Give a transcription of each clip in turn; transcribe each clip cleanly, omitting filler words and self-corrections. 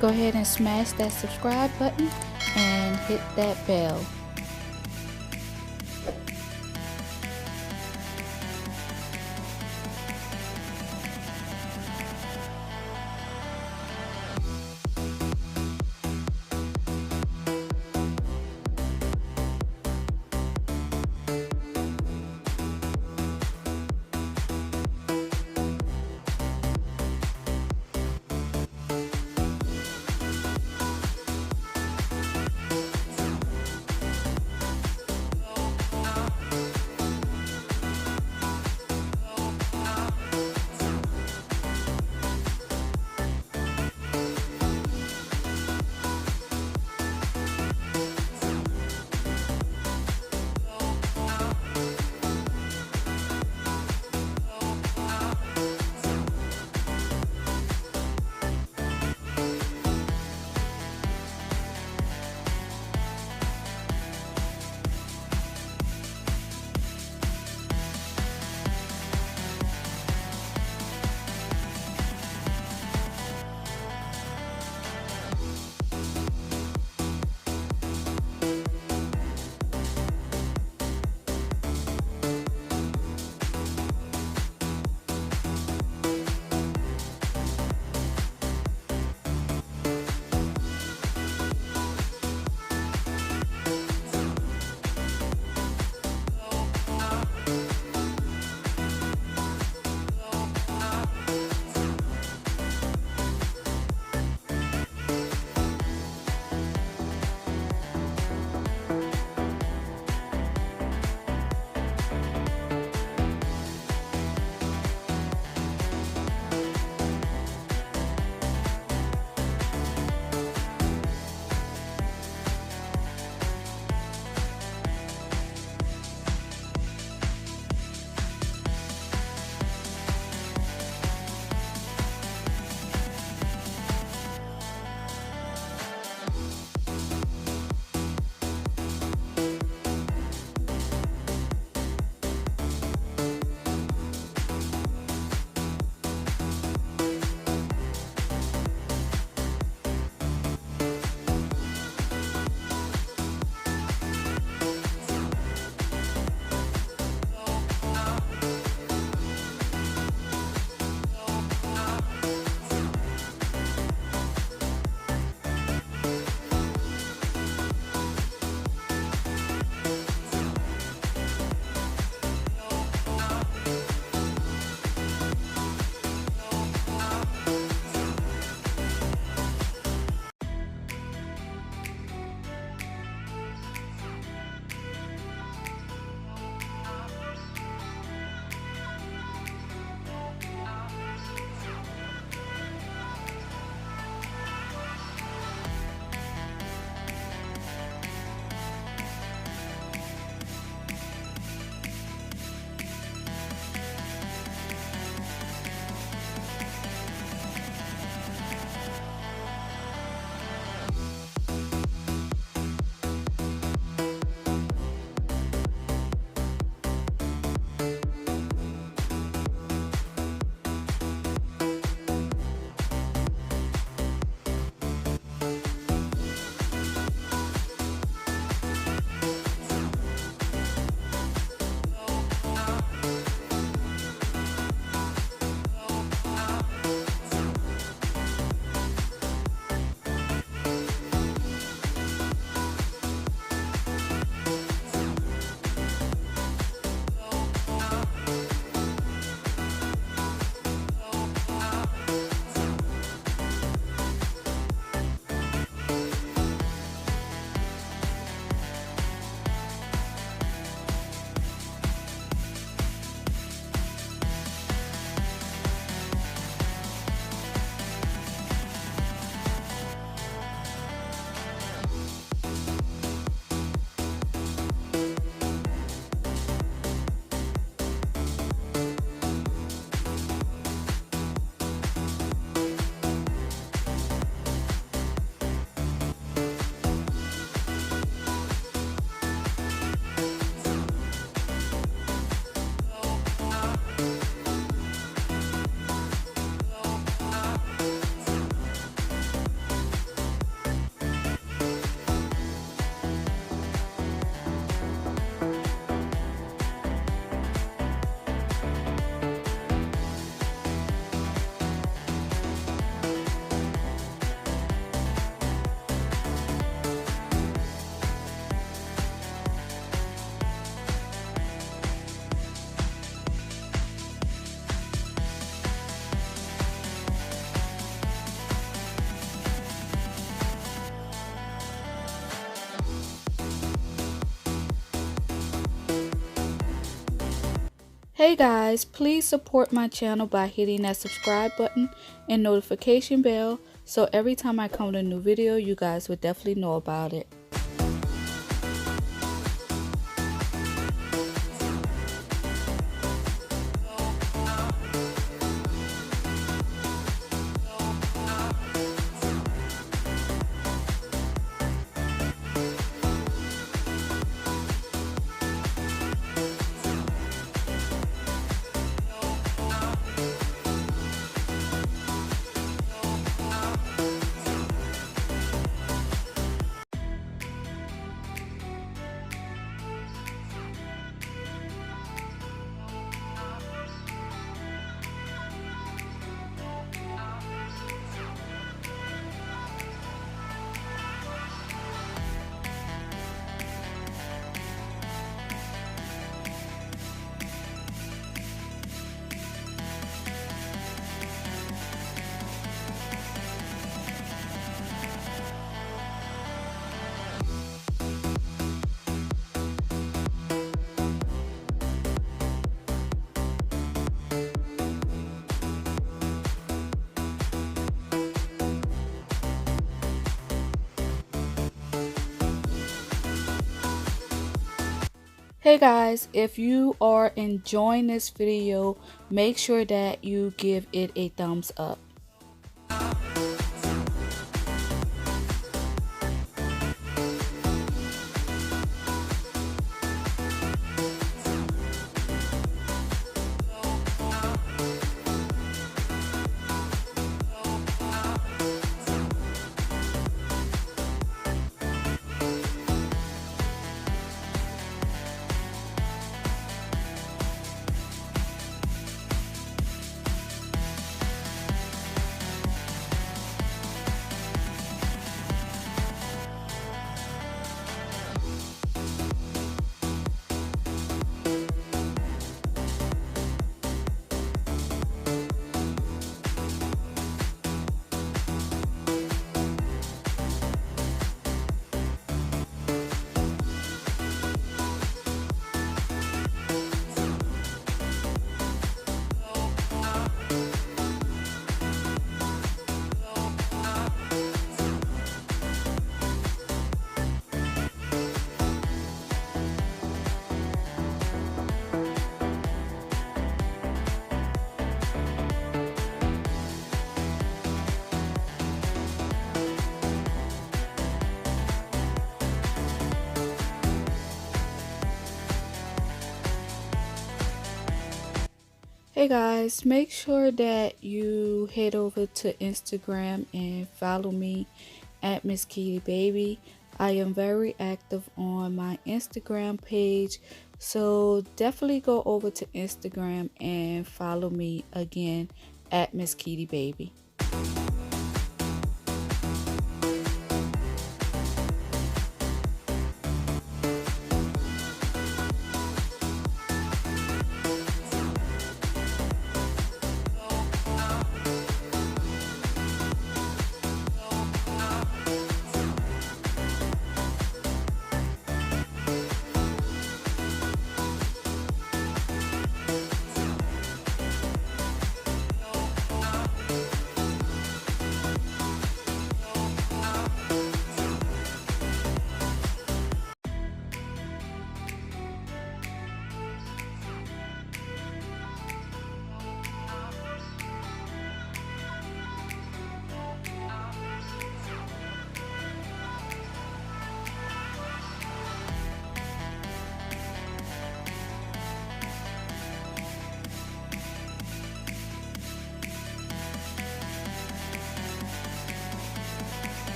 Go ahead and smash that subscribe button and hit that bell. Hey guys, please support my channel by hitting that subscribe button and notification bell so every time I come with a new video you guys would definitely know about it. Hey guys, if you are enjoying this video, make sure that you give it a thumbs up. Hey guys, make sure that you head over to Instagram and follow me at mskeedybaby. I am very active on my Instagram page, so definitely go over to Instagram and follow me again at mskeedybaby.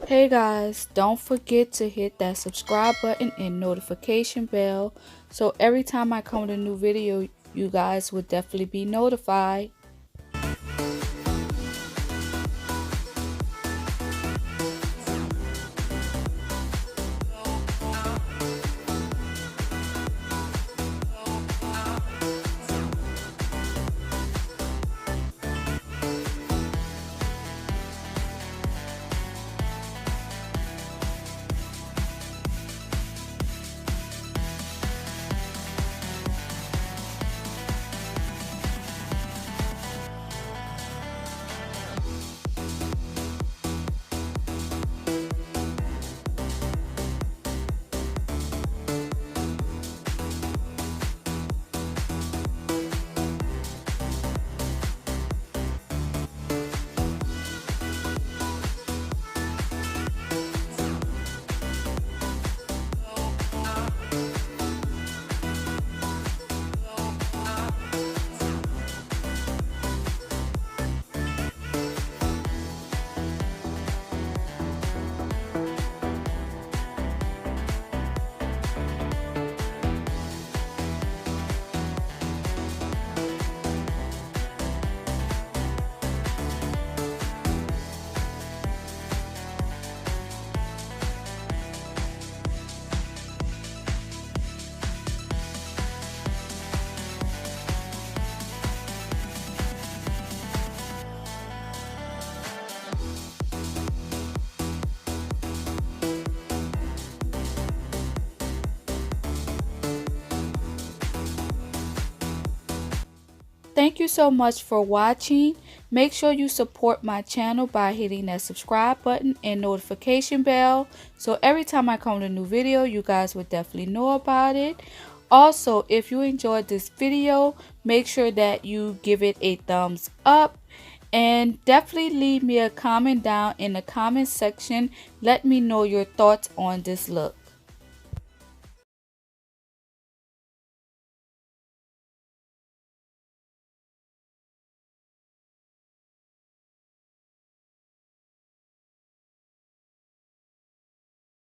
Hey guys, don't forget to hit that subscribe button and notification bell so every time I come with a new video you guys will definitely be notified. thank you so much for watching. Make sure you support my channel by hitting that subscribe button and notification bell, so every time I come with a new video, you guys will definitely know about it. Also, if you enjoyed this video, make sure that you give it a thumbs up. And definitely leave me a comment down in the comment section. Let me know your thoughts on this look.